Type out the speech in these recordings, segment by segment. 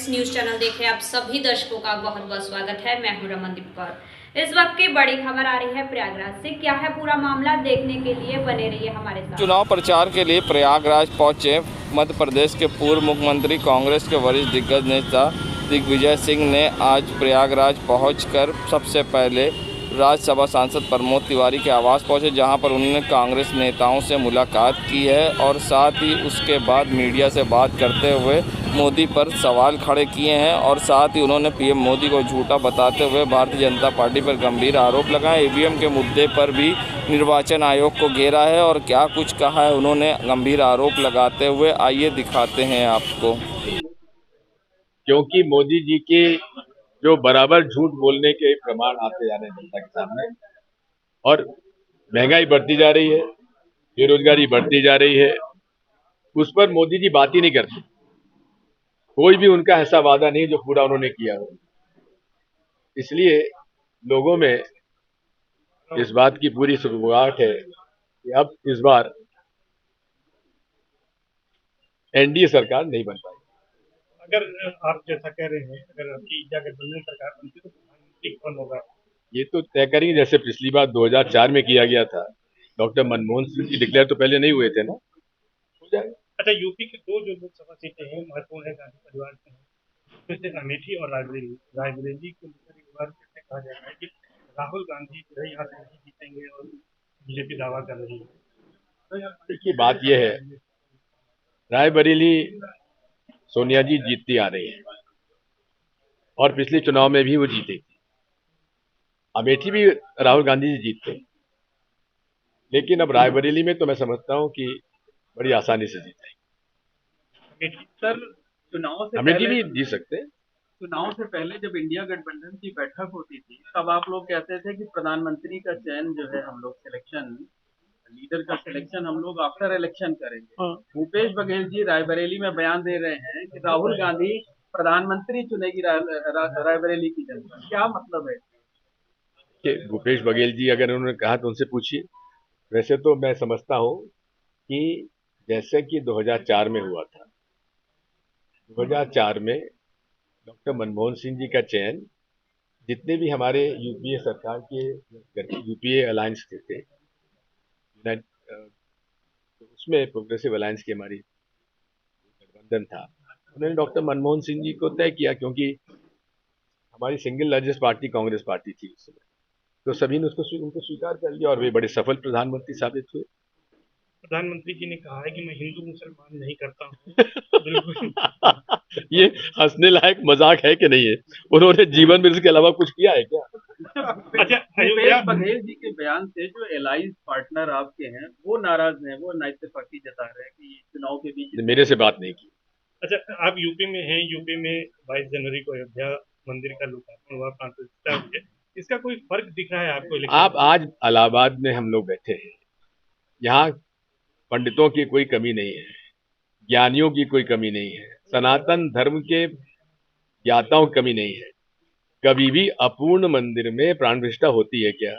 Friends, news channel देख रहे आप सभी दर्शकों का बहुत बहुत स्वागत है। मैं हूं रमनदीप कौर। इस वक्त की बड़ी खबर आ रही है प्रयागराज से। क्या है पूरा मामला, देखने के लिए बने रहिए हमारे साथ। चुनाव प्रचार के लिए प्रयागराज पहुंचे मध्य प्रदेश के पूर्व मुख्यमंत्री कांग्रेस के वरिष्ठ दिग्गज नेता दिग्विजय सिंह ने आज प्रयागराज पहुंचकर सबसे पहले राज्यसभा सांसद प्रमोद तिवारी के आवास पहुंचे, जहां पर उन्होंने कांग्रेस नेताओं से मुलाकात की है और साथ ही उसके बाद मीडिया से बात करते हुए मोदी पर सवाल खड़े किए हैं और साथ ही उन्होंने पीएम मोदी को झूठा बताते हुए भारतीय जनता पार्टी पर गंभीर आरोप लगाए। ईवीएम के मुद्दे पर भी निर्वाचन आयोग को घेरा है और क्या कुछ कहा है उन्होंने गंभीर आरोप लगाते हुए, आइए दिखाते हैं आपको। क्योंकि मोदी जी के जो बराबर झूठ बोलने के प्रमाण आते जा रहे हैं जनता के सामने, और महंगाई बढ़ती जा रही है, बेरोजगारी बढ़ती जा रही है, उस पर मोदी जी बात ही नहीं करते। कोई भी उनका ऐसा वादा नहीं जो पूरा उन्होंने किया हो। इसलिए लोगों में इस बात की पूरी सुगबुगाहट है कि अब इस बार एनडीए सरकार नहीं बन पाएगी। अगर आप जैसा कह रहे हैं, अगर आपकी इंडिया गठबंधन सरकार बनती तो प्रधानमंत्री कौन होगा? ये तो तय करेंगे, जैसे पिछली बार 2004 में किया गया था। डॉक्टर मनमोहन सिंह जी डिक्लेयर तो पहले नहीं हुए थे ना, हो जाएगा। अच्छा, यूपी के दो जो लोकसभा सीटें हैं महत्वपूर्ण है, गांधी परिवार के हैं, जैसे अमेठी और रायबरेली। रायबरेली को लेकर एक बार फिर से कहा जा रहा है कि राहुल गांधी जो है यहाँ से नहीं जीतेंगे और बीजेपी दावा कर रही है। देखिए, बात यह है, रायबरेली सोनिया जी जीतती आ रही है और पिछले चुनाव में भी वो जीते थी। अमेठी भी राहुल गांधी जी जीतते, लेकिन अब रायबरेली में तो मैं समझता हूं कि बड़ी आसानी से जीतेंगे। सर, चुनाव से अमेठी पहले भी जीत सकते हैं। चुनाव से पहले जब इंडिया गठबंधन की बैठक होती थी, तब आप लोग कहते थे कि प्रधानमंत्री का चयन जो है हम लोग सिलेक्शन, लीडर का सिलेक्शन हम लोग आफ्टर इलेक्शन करेंगे। भूपेश बघेल जी रायबरेली में बयान दे रहे हैं कि राहुल गांधी प्रधानमंत्री चुनेगी रायबरेली की जनता। क्या मतलब है? कि भूपेश बघेल जी अगर उन्होंने कहा तो उनसे पूछिए। वैसे तो मैं समझता हूं कि जैसे कि 2004 में हुआ था, 2004 में डॉक्टर मनमोहन सिंह जी का चयन जितने भी हमारे यूपीए सरकार के यूपीए अलायंस के थे, तो उसमें प्रोग्रेसिव अलायंस की हमारी गठबंधन था, उन्होंने डॉक्टर मनमोहन सिंह जी को तय किया, क्योंकि हमारी single largest party Congress party थी उस समय। तो सभी ने उनको स्वीकार कर लिया और वे बड़े सफल प्रधानमंत्री साबित हुए। प्रधानमंत्री जी ने कहा है कि मैं हिंदू मुसलमान नहीं करता हूँ। बिल्कुल। ये हंसने लायक मजाक है कि नहीं है? उन्होंने जीवन में इसके अलावा कुछ किया है क्या? अच्छा, भूपेश बघेल जी के बयान से जो एलाइज पार्टनर आपके हैं वो नाराज हैं, वो नाइत्तेफाकी जता रहे हैं कि चुनाव के बीच मेरे से बात नहीं की। अच्छा, आप यूपी में हैं। यूपी में 22 जनवरी को अयोध्या मंदिर का लोकार्पण हुआ, प्राण प्रतिष्ठा हुई है। इसका कोई फर्क दिख रहा है आपको? आप आज इलाहाबाद में हम लोग बैठे हैं, यहाँ पंडितों की कोई कमी नहीं है, ज्ञानियों की कोई कमी नहीं है, सनातन धर्म के ज्ञाताओं की कमी नहीं है। कभी भी अपूर्ण मंदिर में प्राण प्रतिष्ठा होती है क्या?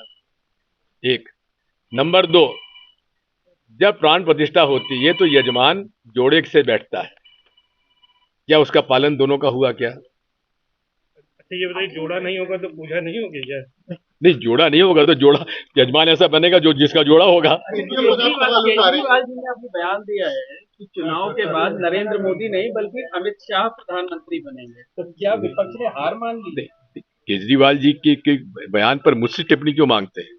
एक। नंबर 2, जब प्राण प्रतिष्ठा होती है तो यजमान जोड़े से बैठता है, क्या उसका पालन दोनों का हुआ क्या? अच्छा, ये बताइए, जोड़ा नहीं होगा तो पूजा नहीं होगी क्या? नहीं, जोड़ा नहीं होगा तो जोड़ा यजमान ऐसा बनेगा जो जिसका जोड़ा होगा। केजरीवाल जी ने अभी बयान दिया है कि चुनाव के बाद नरेंद्र मोदी नहीं बल्कि अमित शाह प्रधानमंत्री बनेंगे, तो क्या विपक्ष ने हार मान ली? केजरीवाल जी के बयान पर मुझसे टिप्पणी क्यों मांगते हैं?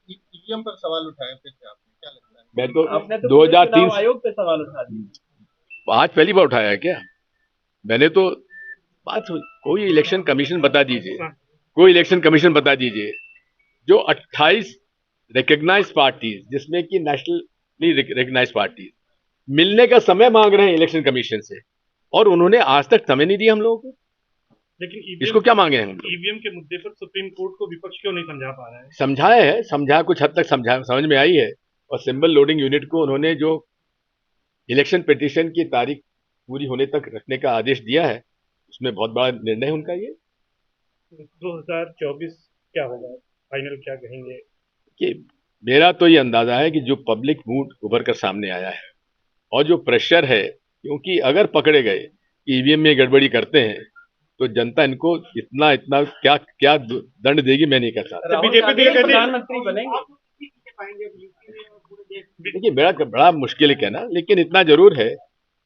ईवीएम पर सवाल उठाए फिर से आपने, क्या लगता है? मैं तो आपने तो 2003 चुनाव आयोग पे सवाल उठा दिया। आज पहली बार उठाया है क्या? मैंने तो बात कोई इलेक्शन कमीशन बता दीजिए, कोई इलेक्शन कमीशन बता दीजिए जो 28 रिकग्नाइज पार्टीज, जिसमें कि नेशनली रिकग्नाइज पार्टीज मिलने का समय मांग रहे हैं इलेक्शन कमीशन से, और उन्होंने आज तक समय नहीं दिया हम लोगों को। लेकिन इसको क्या मांगे हैं हम लोग? ईवीएम के मुद्दे पर सुप्रीम कोर्ट को विपक्ष क्यों नहीं समझा पा रहा है? समझाया है, समझा कुछ हद तक समझ में आई है, और सिंबल लोडिंग यूनिट को उन्होंने जो इलेक्शन पिटीशन की तारीख पूरी होने तक रखने का आदेश दिया है, उसमें बहुत बड़ा निर्णय है उनका। ये 2024 क्या होगा, फाइनल क्या कहेंगे? कि मेरा तो ये अंदाजा है कि जो पब्लिक मूड उभर कर सामने आया है और जो प्रेशर है, क्योंकि अगर पकड़े गए कि ईवीएम में गड़बड़ी करते हैं तो जनता इनको इतना इतना क्या क्या दंड देगी, मैं नहीं कह सकता। बीजेपी तो ये कहती है प्रधानमंत्री बनेंगे। देखिए बड़ा मुश्किल है कहना, लेकिन इतना जरूर है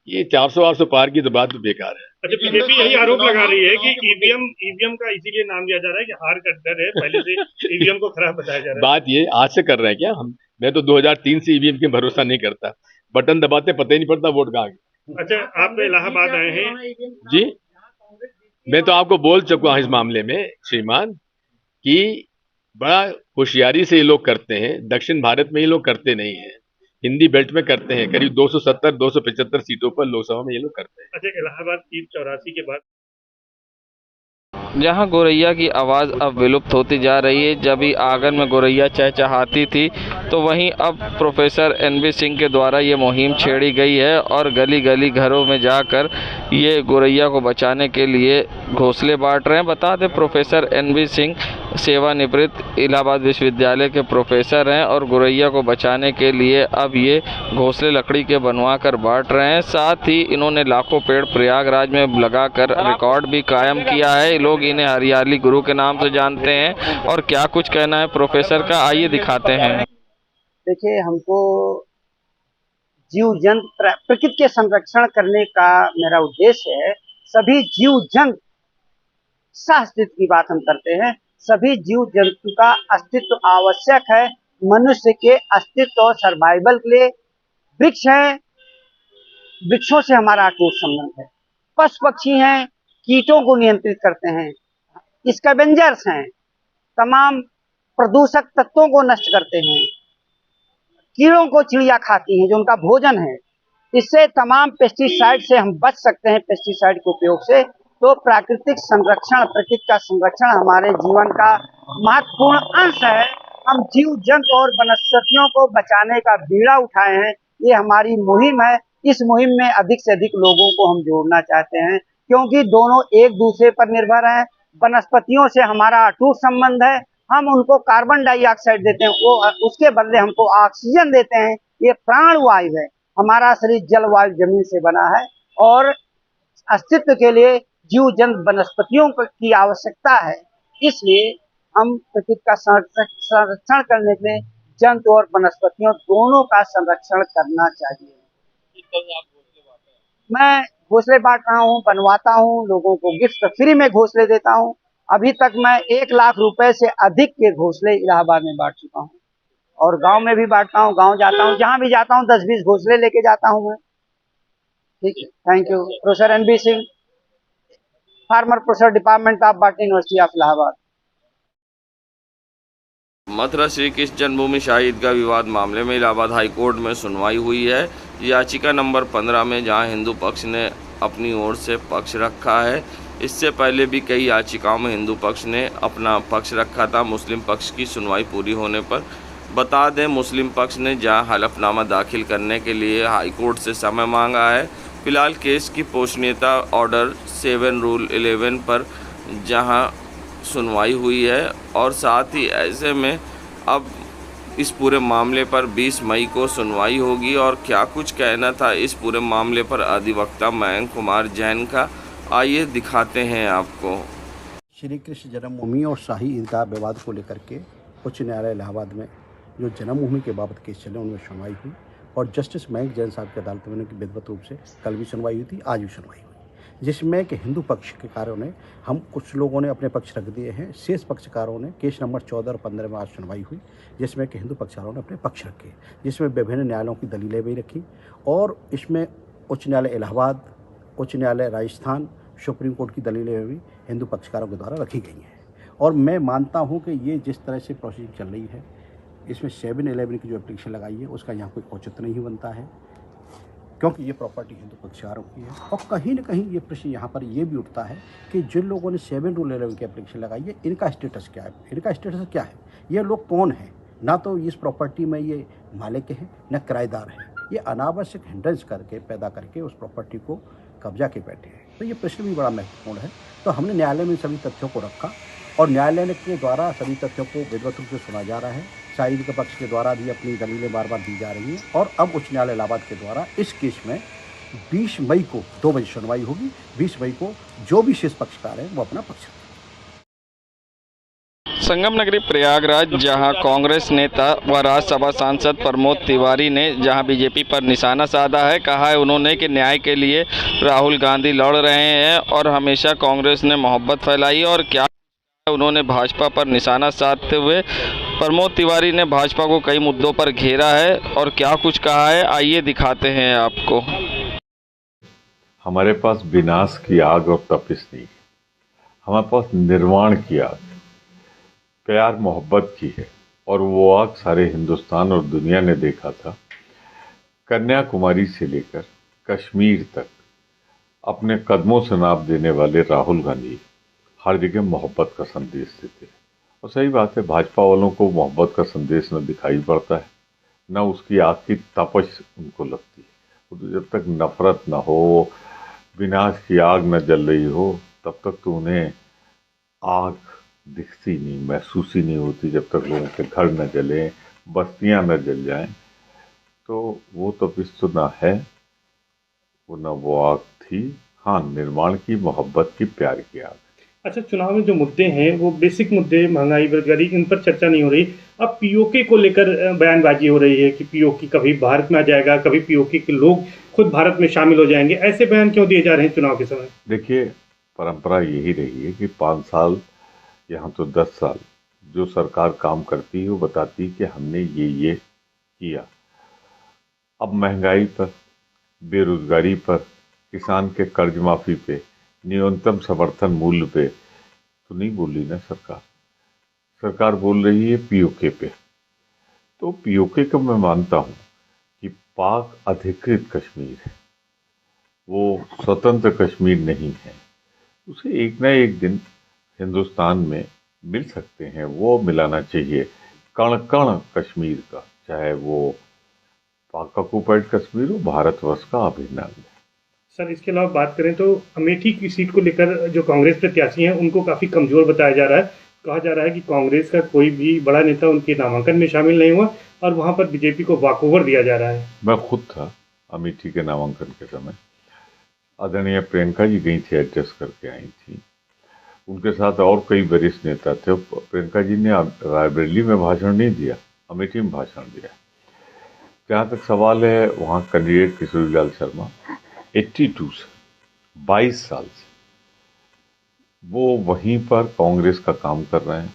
ये 400-800 पार की तो बात तो बेकार है। अच्छा, बीजेपी यही आरोप लगा रही है कि ईवीएम का इसीलिए नाम दिया जा रहा है कि हार का डर है, पहले से ईवीएम को खराब बताया जा रहा है। बात ये आज से कर रहे हैं क्या हम? मैं तो 2003 से ईवीएम के भरोसा नहीं करता, बटन दबाते पता ही नहीं पड़ता वोट कहाँ गया। अच्छा, आप इलाहाबाद आए हैं जी, मैं तो आपको बोल चुका हूं इस मामले में श्रीमान कि बड़ा होशियारी से ये लोग करते हैं। दक्षिण भारत में ये लोग करते नहीं है, हिंदी बेल्ट में करते हैं। करीब 270-275 सीटों पर लोकसभा में ये लोग करते हैं। अच्छा, इलाहाबाद सीट 84 के बाद जहां गौरैया की आवाज़ अब विलुप्त होती जा रही है, जब ही आंगन में गौरैया चहचहाती थी, तो वहीं अब प्रोफेसर एनबी सिंह के द्वारा ये मुहिम छेड़ी गई है और गली गली घरों में जाकर ये गौरैया को बचाने के लिए घोंसले बांट रहे हैं। बता दें प्रोफेसर एनबी सिंह सेवानिवृत्त इलाहाबाद विश्वविद्यालय के प्रोफेसर हैं और गौरैया को बचाने के लिए अब ये घोंसले लकड़ी के बनवा कर बांट रहे हैं। साथ ही इन्होंने लाखों पेड़ प्रयागराज में लगाकर रिकॉर्ड भी कायम किया है। लोग इन्हें हरियाली गुरु के नाम से जानते हैं और क्या कुछ कहना है प्रोफेसर का, आइए दिखाते हैं। देखिए, हमको जीव जंतु प्रकृति के संरक्षण करने का मेरा उद्देश्य है। सभी जीव जंतु सह-अस्तित्व की बात हम करते हैं। सभी जीव जंतु का अस्तित्व आवश्यक है मनुष्य के अस्तित्व और सर्वाइवल के लिए। वृक्ष है, वृक्षों से हमारा अटूट संबंध है। पशु पक्षी हैं, कीटों को नियंत्रित करते हैं। स्कैवेंजर्स हैं, तमाम प्रदूषक तत्वों को नष्ट करते हैं। कीड़ों को चिड़िया खाती हैं जो उनका भोजन है। इससे तमाम पेस्टिसाइड से हम बच सकते हैं। पेस्टिसाइड के उपयोग से तो प्राकृतिक संरक्षण, प्रकृति का संरक्षण हमारे जीवन का महत्वपूर्ण अंश है। हम जीव जंतु और वनस्पतियों को बचाने का बीड़ा उठाए हैं। ये हमारी मुहिम है। इस मुहिम में अधिक से अधिक लोगों को हम जोड़ना चाहते हैं, क्योंकि दोनों एक दूसरे पर निर्भर हैं। वनस्पतियों से हमारा अटूट संबंध है। हम उनको कार्बन डाइऑक्साइड देते हैं, वो उसके बदले हमको ऑक्सीजन देते हैं। ये प्राण वायु है। हमारा शरीर जल वायु जमीन से बना है और अस्तित्व के लिए जीव जंतु वनस्पतियों की आवश्यकता है। इसलिए हम प्रकृति का संरक्षण करने के लिए जंतु और वनस्पतियों दोनों का संरक्षण करना चाहिए। मैं घोंसले बांट रहा हूँ, बनवाता हूँ, लोगों को गिफ्ट फ्री में घोंसले देता हूँ। अभी तक मैं 1 लाख रुपए से अधिक के घोंसले इलाहाबाद में बांट चुका हूँ और गांव में भी बांटता हूँ। गांव जाता हूँ, जहां भी जाता हूँ 10-20 घोंसले लेके जाता हूँ मैं। ठीक है, thank you. Professor NB Singh, former professor department of botany, university of Allahabad. Mathura Shri Krishna जन्मभूमि शाही ईदगाह विवाद मामले में इलाहाबाद हाई कोर्ट में सुनवाई हुई है। याचिका नंबर 15 में जहां हिंदू पक्ष ने अपनी ओर से पक्ष रखा है। इससे पहले भी कई याचिकाओं में हिंदू पक्ष ने अपना पक्ष रखा था मुस्लिम पक्ष की सुनवाई पूरी होने पर। बता दें मुस्लिम पक्ष ने जहां हलफनामा दाखिल करने के लिए हाई कोर्ट से समय मांगा है। फिलहाल केस की पोषणीयता ऑर्डर 7 रूल 11 पर जहां सुनवाई हुई है और साथ ही ऐसे में अब इस पूरे मामले पर 20 मई को सुनवाई होगी। और क्या कुछ कहना था इस पूरे मामले पर अधिवक्ता मयंक कुमार जैन का, आइए दिखाते हैं आपको। श्री कृष्ण जन्मभूमि और शाही ईदगाह विवाद को लेकर के उच्च न्यायालय इलाहाबाद में जो जन्मभूमि के बाबत केस चले उनमें सुनवाई हुई और जस्टिस मयंक जैन साहब की अदालत में उनकी विधिवत रूप से कल भी सुनवाई हुई थी, आज भी सुनवाई हुई, जिसमें कि हिंदू पक्षकारों ने, हम कुछ लोगों ने अपने पक्ष रख दिए हैं, शेष पक्षकारों ने केस नंबर 14 और 15 में आज सुनवाई हुई, जिसमें कि हिंदू पक्षकारों ने अपने पक्ष रखे, जिसमें विभिन्न न्यायालयों की दलीलें भी रखी और इसमें उच्च न्यायालय इलाहाबाद, उच्च न्यायालय राजस्थान, सुप्रीम कोर्ट की दलीलें भी हिंदू पक्षकारों के द्वारा रखी गई हैं। और मैं मानता हूँ कि ये जिस तरह से प्रोसीडिंग चल रही है, इसमें 7-11 की जो एप्लीकेशन लगाई है उसका यहाँ कोई औचित्य नहीं बनता है, क्योंकि ये प्रॉपर्टी हिंदू पक्षकारों की है। और कहीं ना कहीं ये प्रश्न यहाँ पर ये भी उठता है कि जिन लोगों ने 7 रूल 11 की एप्लीकेशन लगाई है, इनका स्टेटस क्या है, इनका स्टेटस क्या है, ये लोग कौन हैं? ना तो इस प्रॉपर्टी में ये मालिक हैं, न किराएदार हैं। ये अनावश्यक हिंड्रेंस करके पैदा करके उस प्रॉपर्टी को कब्जा के बैठे हैं। तो ये प्रश्न भी बड़ा महत्वपूर्ण है। तो हमने न्यायालय में सभी तथ्यों को रखा और न्यायालय के द्वारा सभी तथ्यों को विधिवत रूप से सुना जा रहा है। शाहिद के पक्ष के द्वारा भी अपनी दलीलें बार बार दी जा रही हैं और अब उच्च न्यायालय इलाहाबाद के द्वारा इस केस में 20 मई को 2 बजे सुनवाई होगी। 20 मई को जो भी शेष पक्षकार हैं वो अपना पक्ष रखें। संगम नगरी प्रयागराज, जहां कांग्रेस नेता व राज्यसभा सांसद प्रमोद तिवारी ने जहां बीजेपी पर निशाना साधा है, कहा है उन्होंने कि न्याय के लिए राहुल गांधी लड़ रहे हैं और हमेशा कांग्रेस ने मोहब्बत फैलाई। और क्या उन्होंने भाजपा पर निशाना साधते हुए प्रमोद तिवारी ने भाजपा को कई मुद्दों पर घेरा है और क्या कुछ कहा है, आइए दिखाते हैं आपको। हमारे पास विनाश की आग और तपिश नहीं, हमारे पास निर्माण की आग, प्यार मोहब्बत की है। और वो आग सारे हिंदुस्तान और दुनिया ने देखा था। कन्याकुमारी से लेकर कश्मीर तक अपने कदमों से नाप देने वाले राहुल गांधी हर जगह मोहब्बत का संदेश देते हैं। और सही बात है, भाजपा वालों को मोहब्बत का संदेश न दिखाई पड़ता है, न उसकी आग की तपश उनको लगती है। तो जब तक नफरत न हो, विनाश की आग न जल रही हो, तब तक तो उन्हें आग दिखती नहीं, महसूस ही नहीं होती। जब तक लोगों के घर न जलें, बस्तियां न जल जाएं, तो वो तपिश तो ना है, वो न वो आग थी। हाँ, निर्माण की, मोहब्बत की, प्यार की आग। अच्छा, चुनाव में जो मुद्दे हैं वो बेसिक मुद्दे, महंगाई, बेरोजगारी, इन पर चर्चा नहीं हो रही। अब पीओके को लेकर बयानबाजी हो रही है कि पीओके कभी भारत में आ जाएगा, कभी पीओके के लोग खुद भारत में शामिल हो जाएंगे। ऐसे बयान क्यों दिए जा रहे हैं चुनाव के समय? देखिए, परंपरा यही रही है कि 5 साल, यहाँ तो 10 साल जो सरकार काम करती है वो बताती है कि हमने ये किया। अब महंगाई पर, बेरोजगारी पर, किसान के कर्ज माफी पे, न्यूनतम समर्थन मूल्य पे तो नहीं बोली ना सरकार। सरकार बोल रही है पीओके पे। तो पीओके को मैं मानता हूँ कि पाक अधिकृत कश्मीर है, वो स्वतंत्र कश्मीर नहीं है। उसे एक ना एक दिन हिंदुस्तान में मिल सकते हैं, वो मिलाना चाहिए। कण कण कश्मीर का, चाहे वो पाक ऑक्युपाइड कश्मीर हो, भारतवर्ष का अभिन्न अंग है। सर, इसके अलावा बात करें तो अमेठी की सीट को लेकर जो कांग्रेस प्रत्याशी हैं उनको काफ़ी कमज़ोर बताया जा रहा है। कहा जा रहा है कि कांग्रेस का कोई भी बड़ा नेता उनके नामांकन में शामिल नहीं हुआ और वहां पर बीजेपी को वॉकओवर दिया जा रहा है। मैं खुद था अमेठी के नामांकन के समय। आदरणीय प्रियंका जी गई थी, एड्रेस करके आई थी। उनके साथ और कई वरिष्ठ नेता थे। प्रियंका जी ने रायबरेली में भाषण नहीं दिया, अमेठी में भाषण दिया। जहाँ तक सवाल है, वहाँ कैंडिडेट किशोरीलाल शर्मा 82 से 22 साल से वो वहीं पर कांग्रेस का काम कर रहे हैं।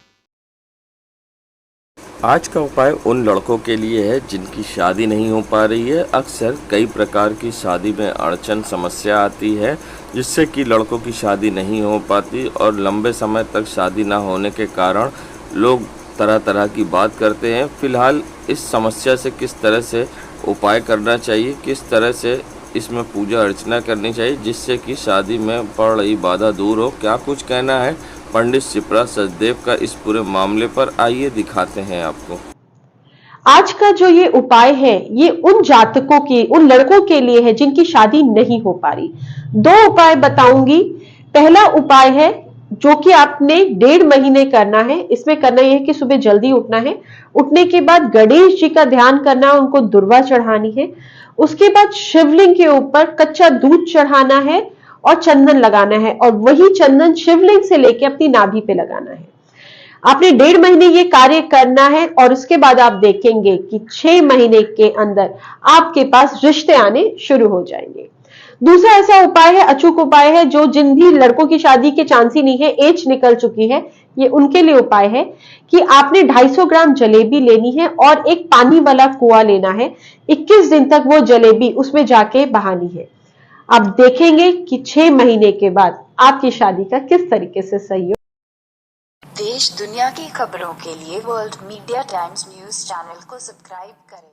आज का उपाय उन लड़कों के लिए है जिनकी शादी नहीं हो पा रही है। अक्सर कई प्रकार की शादी में अड़चन, समस्या आती है जिससे कि लड़कों की शादी नहीं हो पाती और लंबे समय तक शादी ना होने के कारण लोग तरह तरह की बात करते हैं। फिलहाल इस समस्या से किस तरह से उपाय करना चाहिए, किस तरह से इसमें पूजा अर्चना करनी चाहिए जिससे कि शादी में पड़ रही बाधा दूर हो, क्या कुछ कहना है पंडित शिप्रा सचदेव का इस पूरे मामले पर, आइए दिखाते हैं आपको। आज का जो ये उपाय है ये उन जातकों के, उन लड़कों के लिए है जिनकी शादी नहीं हो पा रही। 2 उपाय बताऊंगी। पहला उपाय है जो कि आपने 1.5 महीने करना है। इसमें करना यह है कि सुबह जल्दी उठना है, उठने के बाद गणेश जी का ध्यान करना, उनको दुर्वा चढ़ानी है। उसके बाद शिवलिंग के ऊपर कच्चा दूध चढ़ाना है और चंदन लगाना है और वही चंदन शिवलिंग से लेके अपनी नाभि पे लगाना है। आपने 1.5 महीने ये कार्य करना है और उसके बाद आप देखेंगे कि 6 महीने के अंदर आपके पास रिश्ते आने शुरू हो जाएंगे। दूसरा ऐसा उपाय है, अचूक उपाय है, जो जिन भी लड़कों की शादी के चांस ही नहीं है, एज निकल चुकी है, ये उनके लिए उपाय है कि आपने 250 ग्राम जलेबी लेनी है और एक पानी वाला कुआं लेना है। 21 दिन तक वो जलेबी उसमें जाके बहानी है। आप देखेंगे कि 6 महीने के बाद आपकी शादी का किस तरीके से सहयोग। देश दुनिया की खबरों के लिए world media times news channel को सब्सक्राइब करें।